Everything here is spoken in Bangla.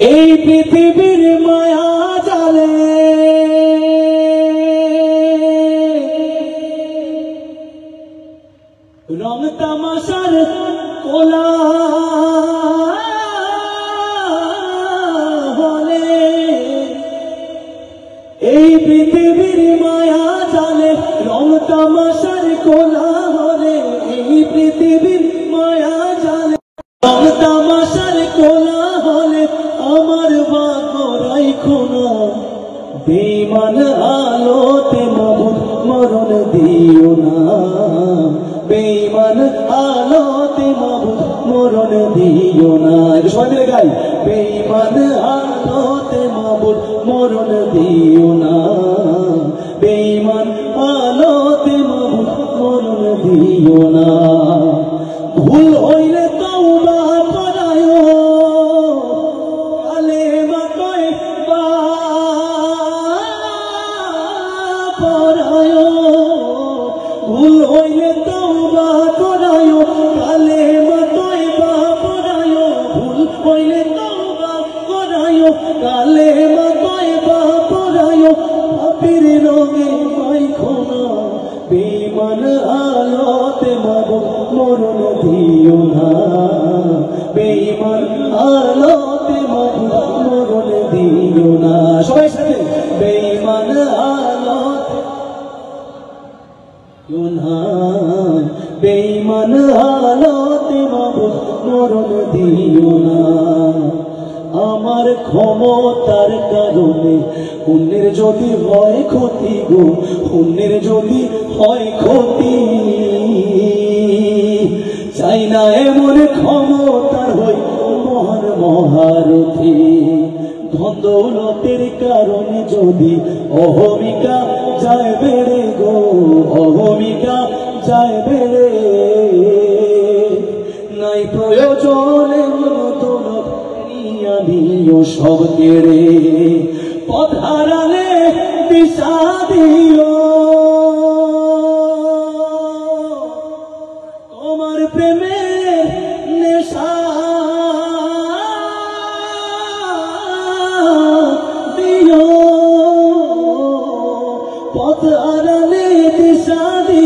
এই পৃথিবীর মায়া জালে রং তামাশার কোলা হলে এই পৃথিবীর মায়া জালে রং তামাশার কোলা হলে এই পৃথিবীর মায়া জালে রং তামাশার কোলা হলে আমার বাগরাই খোনা বেঈমান আলোতে মাবুদ মরণ দিও না বেঈমান আলোতে মাবুদ মরণ দিও না সবাই গাই বেঈমান আলোতে মাবুদ মরণ দিও না বেঈমান আলোতে মাবুদ মরণ দিও না ভুল হইলে তওবা করায়ো কালেমা কয়বা পড়ায়ো ভুল হইলে তওবা করায়ো কালেমা কয়বা পড়ায়ো ভুল হইলে তওবা করায়ো কালেমা কয়বা পড়ায়ো পাপের রঙে মাইখো না বেঈমান আলোতে মাবুদ মরণ দিও না বেঈমান আলোতে মাবুদ মরণ দিও না সবাই সাথে বেঈমান আলোতে দিও না বেঈমান আলোতে মাবুদ মরণ দিও না আমার ক্ষমতার কারণে অন্যের যদি হয় ক্ষতি গো অন্যের যদি হয় ক্ষতি চাই না এমন ক্ষমতার হই মহান মহারথী ধন দৌলতের কারণে যদি অহমিকা যায় বেড়ে গো অহমিকা যায় বেড়ে নাই প্রয়োজনে দৌলত নিও সব কেড়ে পথ হারালে দিশা দিও তোমার প্রেমের নেশা দিও পথ হারালে দিশা দিও